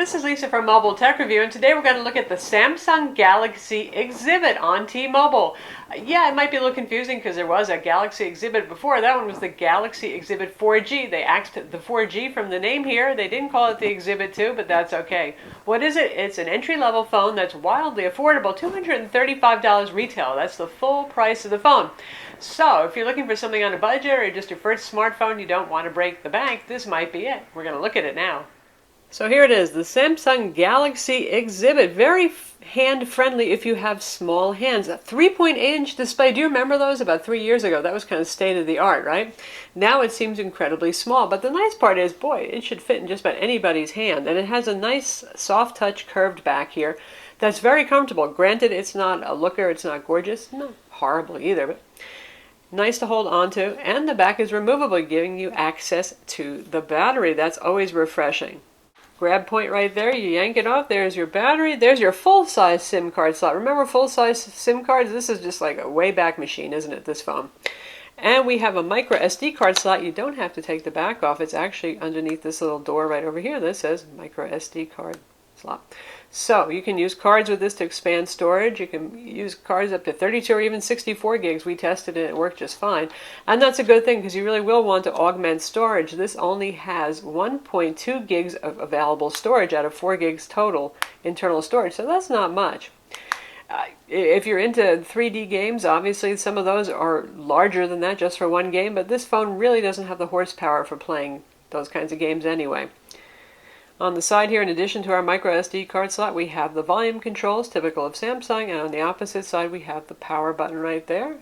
This is Lisa from Mobile Tech Review, and today we're going to look at the Samsung Galaxy Exhibit on T-Mobile. Yeah, it might be a little confusing because there was a Galaxy Exhibit before. That one was the Galaxy Exhibit 4G. They axed the 4G from the name here. They didn't call it the Exhibit 2, but that's okay. What is it? It's an entry-level phone that's wildly affordable, $235 retail. That's the full price of the phone. So if you're looking for something on a budget or just your first smartphone, you don't want to break the bank, this might be it. We're going to look at it now. So here it is, the Samsung Galaxy Exhibit. Very hand-friendly if you have small hands. A 3.8-inch display. Do you remember those about 3 years ago? That was kind of state-of-the-art, right? Now it seems incredibly small. But the nice part is, boy, it should fit in just about anybody's hand. And it has a nice soft-touch curved back here that's very comfortable. Granted, it's not a looker, it's not gorgeous. Not horrible either, but nice to hold on to. And the back is removable, giving you access to the battery. That's always refreshing. Grab point right there, you yank it off, there's your battery, there's your full-size SIM card slot. Remember full-size SIM cards? This is just like a way-back machine, isn't it, this phone? And we have a microSD card slot. You don't have to take the back off. It's actually underneath this little door right over here that says microSD card slot. So you can use cards with this to expand storage. You can use cards up to 32 or even 64 gigs. We tested it, it worked just fine. And that's a good thing because you really will want to augment storage. This only has 1.2 gigs of available storage out of 4 gigs total internal storage. So that's not much. If you're into 3D games, obviously some of those are larger than that just for one game. But this phone really doesn't have the horsepower for playing those kinds of games anyway. On the side here, in addition to our microSD card slot, we have the volume controls, typical of Samsung, and on the opposite side we have the power button right there.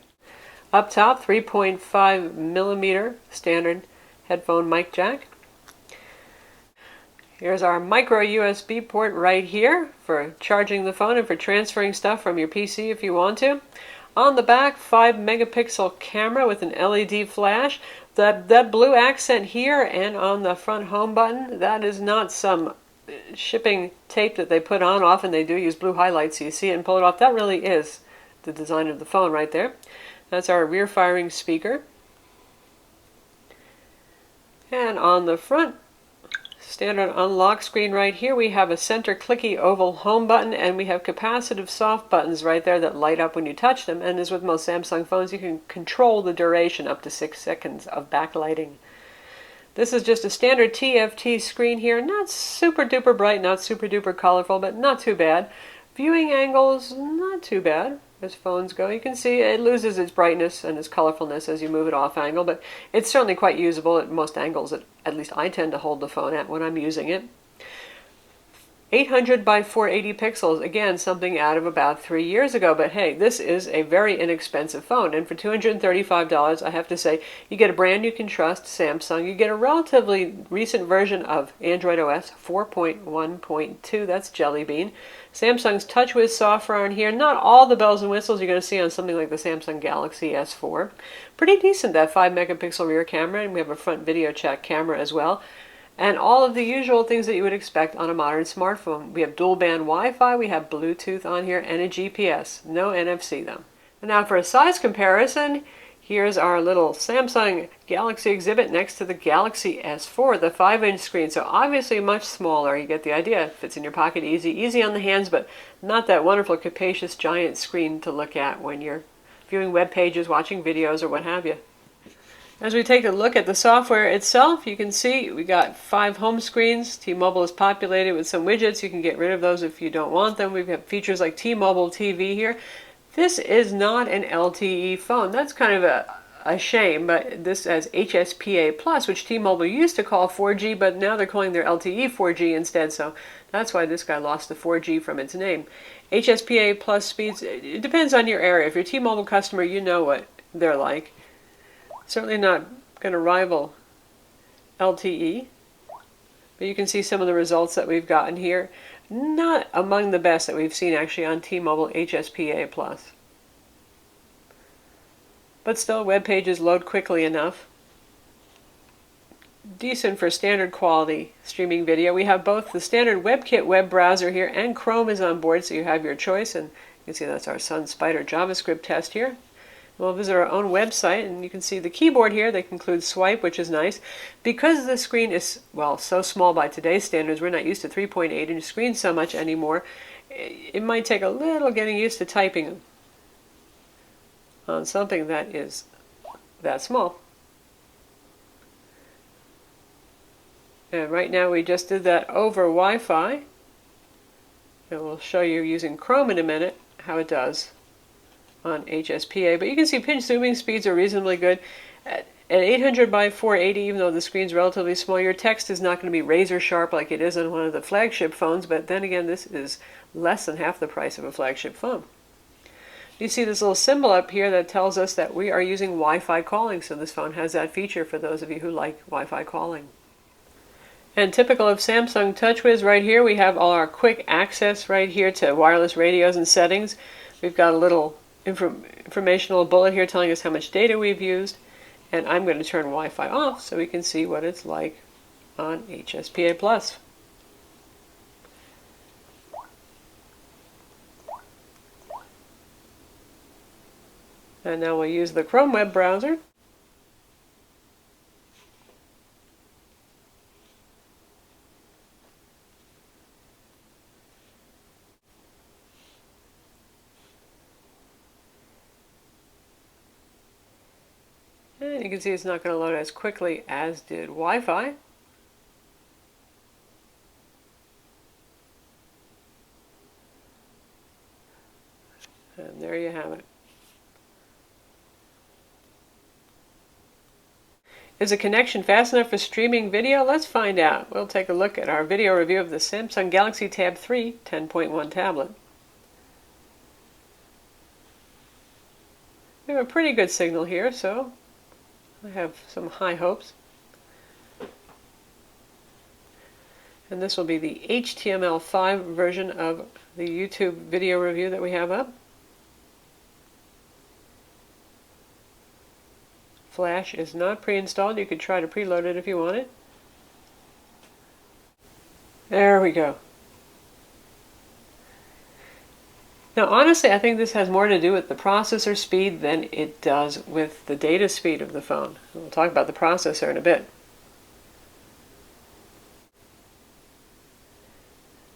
Up top, 3.5 millimeter standard headphone mic jack. Here's our micro USB port right here for charging the phone and for transferring stuff from your PC if you want to. On the back, 5 megapixel camera with an LED flash. That blue accent here and on the front home button, that is not some shipping tape that they put on. Often they do use blue highlights so you see it and pull it off. That really is the design of the phone right there. That's our rear firing speaker. And on the front, standard unlock screen right here, we have a center clicky oval home button, and we have capacitive soft buttons right there that light up when you touch them. And as with most Samsung phones, you can control the duration up to 6 seconds of backlighting. This is just a standard TFT screen here. Not super duper bright, not super duper colorful, but not too bad. Viewing angles, not too bad as phones go. You can see it loses its brightness and its colorfulness as you move it off angle, but it's certainly quite usable at most angles that at least I tend to hold the phone at when I'm using it. 800 by 480 pixels, again something out of about 3 years ago, but hey, this is a very inexpensive phone, and for $235 I have to say you get a brand you can trust, Samsung. You get a relatively recent version of Android OS 4.1.2, that's Jelly Bean. Samsung's TouchWiz software on here. Not all the bells and whistles you're going to see on something like the Samsung Galaxy S4. Pretty decent, that 5 megapixel rear camera, and we have a front video chat camera as well. And all of the usual things that you would expect on a modern smartphone. We have dual band Wi-Fi, we have Bluetooth on here, and a GPS. No NFC though. And now for a size comparison, here's our little Samsung Galaxy Exhibit next to the Galaxy S4, the 5-inch screen. So obviously much smaller. You get the idea. It fits in your pocket easy on the hands, but not that wonderful, capacious, giant screen to look at when you're viewing web pages, watching videos, or what have you. As we take a look at the software itself, you can see we got 5 home screens. T-Mobile is populated with some widgets. You can get rid of those if you don't want them. We've got features like T-Mobile TV here. This is not an LTE phone. That's kind of a shame, but this has HSPA Plus, which T-Mobile used to call 4G, but now they're calling their LTE 4G instead, so that's why this guy lost the 4G from its name. HSPA Plus speeds, it depends on your area. If you're a T-Mobile customer, you know what they're like. Certainly not going to rival LTE, but you can see some of the results that we've gotten here. Not among the best that we've seen actually on T-Mobile HSPA Plus. But still, web pages load quickly enough. Decent for standard quality streaming video. We have both the standard WebKit web browser here and Chrome is on board, so you have your choice. And you can see that's our Sun Spider JavaScript test here. We'll visit our own website, and you can see the keyboard here. They include swipe, which is nice. Because the screen is, well, so small by today's standards, we're not used to 3.8-inch screens so much anymore. It might take a little getting used to typing on something that is that small. And right now we just did that over Wi-Fi. And we'll show you using Chrome in a minute how it does on HSPA, but you can see pinch zooming speeds are reasonably good. At 800 by 480, even though the screen's relatively small, your text is not going to be razor sharp like it is on one of the flagship phones, but then again, this is less than half the price of a flagship phone. You see this little symbol up here that tells us that we are using Wi-Fi calling, so this phone has that feature for those of you who like Wi-Fi calling. And typical of Samsung TouchWiz, right here we have all our quick access right here to wireless radios and settings. We've got a little informational bullet here telling us how much data we've used, and I'm going to turn Wi-Fi off so we can see what it's like on HSPA Plus. And now we'll use the Chrome web browser. And you can see it's not going to load as quickly as did Wi-Fi. And there you have it. Is a connection fast enough for streaming video? Let's find out. We'll take a look at our video review of the Samsung Galaxy Tab 3 10.1 tablet. We have a pretty good signal here, so I have some high hopes. And this will be the HTML5 version of the YouTube video review that we have up. Flash is not pre-installed. You could try to preload it if you want it. There we go. Now honestly, I think this has more to do with the processor speed than it does with the data speed of the phone. We'll talk about the processor in a bit.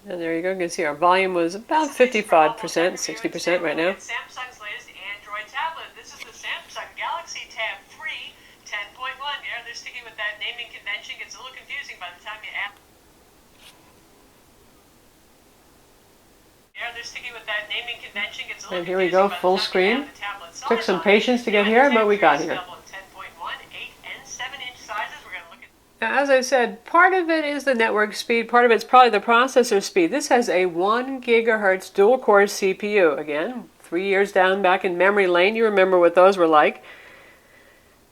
And there you go. You can see our volume was about 55%, 60% right now. Samsung's latest Android tablet. This is the Samsung Galaxy Tab 3 10.1. Yeah, they're sticking with that naming convention. Gets a little confusing by the time you add. Yeah, they're sticking with that naming convention. Gets a little and here we go, full screen. Took some patience to get here, but we got here. Now, as I said, part of it is the network speed, part of it's probably the processor speed. This has a 1 gigahertz dual-core CPU. Again, 3 years down back in memory lane. You remember what those were like.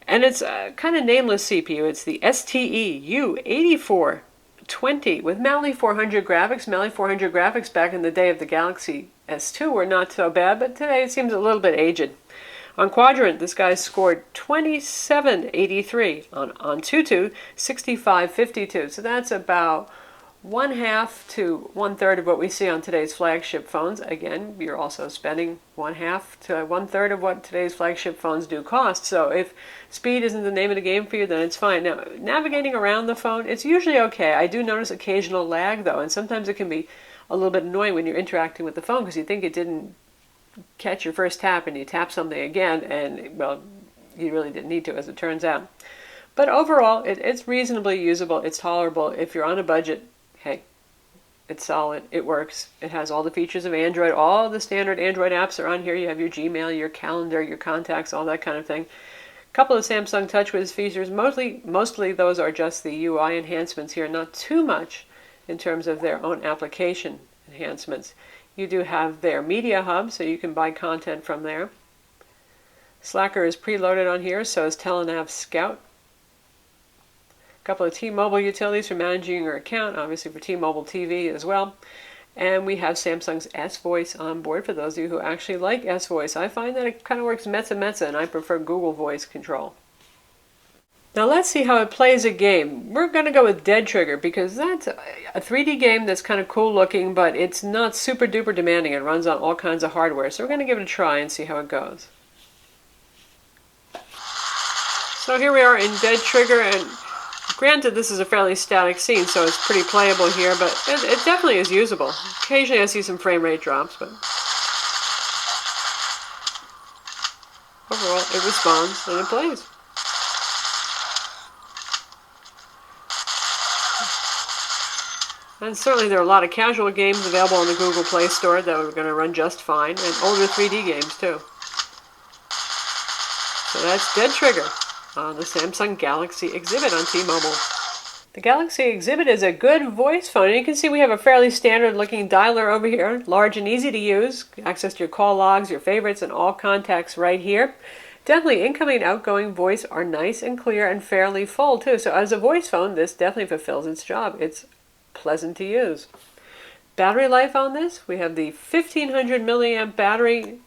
And it's a kind of nameless CPU. It's the STE U8420 with Mali 400 graphics. Mali 400 graphics back in the day of the Galaxy S2 were not so bad, but today it seems a little bit aged. On Quadrant, this guy scored 2783. On Antutu, 6552. So that's about 1/2 to 1/3 of what we see on today's flagship phones. Again, you're also spending 1/2 to 1/3 of what today's flagship phones do cost. So if speed isn't the name of the game for you, then it's fine. Now, navigating around the phone, it's usually okay. I do notice occasional lag, though, and sometimes it can be a little bit annoying when you're interacting with the phone because you think it didn't catch your first tap and you tap something again, and, well, you really didn't need to, as it turns out. But overall, it's reasonably usable. It's tolerable. If you're on a budget, hey, it's solid. It works. It has all the features of Android. All the standard Android apps are on here. You have your Gmail, your calendar, your contacts, all that kind of thing. A couple of Samsung TouchWiz features. Mostly those are just the UI enhancements here, not too much in terms of their own application enhancements. You do have their Media Hub, so you can buy content from there. Slacker is preloaded on here, so is Telenav Scout. A couple of T-Mobile utilities for managing your account, obviously for T-Mobile TV as well. And we have Samsung's S-Voice on board for those of you who actually like S-Voice. I find that it kind of works mezza, and I prefer Google Voice Control. Now let's see how it plays a game. We're going to go with Dead Trigger because that's a 3D game that's kind of cool looking, but it's not super duper demanding. It runs on all kinds of hardware. So we're going to give it a try and see how it goes. So here we are in Dead Trigger, and granted this is a fairly static scene, so it's pretty playable here, but it definitely is usable. Occasionally I see some frame rate drops, but overall it responds and it plays. And certainly there are a lot of casual games available on the Google Play Store that are going to run just fine, and older 3D games too. So that's Dead Trigger on the Samsung Galaxy Exhibit on T-Mobile. The Galaxy Exhibit is a good voice phone, and you can see we have a fairly standard looking dialer over here, large and easy to use, access to your call logs, your favorites, and all contacts right here. Definitely incoming and outgoing voice are nice and clear and fairly full too, so as a voice phone this definitely fulfills its job. It's pleasant to use. Battery life on this, we have the 1500 milliamp battery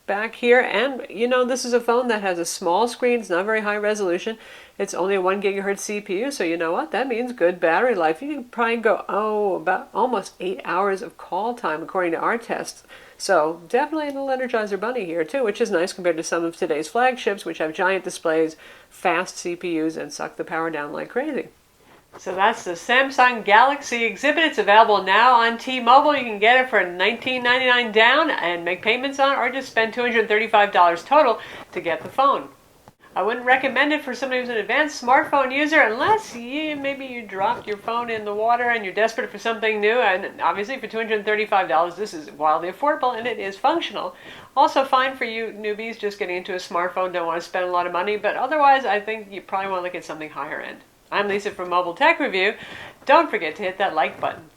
back here, and you know this is a phone that has a small screen. It's not very high resolution. It's only a 1 gigahertz CPU, so you know what that means, good battery life. You can probably go about almost 8 hours of call time according to our tests. So definitely an Energizer Bunny here too, which is nice compared to some of today's flagships, which have giant displays, fast CPUs, and suck the power down like crazy. So that's the Samsung Galaxy Exhibit. It's available now on T-Mobile. You can get it for $19.99 down and make payments on it, or just spend $235 total to get the phone. I wouldn't recommend it for somebody who's an advanced smartphone user unless maybe you dropped your phone in the water and you're desperate for something new. And obviously for $235 this is wildly affordable and it is functional. Also fine for you newbies just getting into a smartphone, don't want to spend a lot of money, but otherwise I think you probably want to look at something higher end. I'm Lisa from Mobile Tech Review. Don't forget to hit that like button.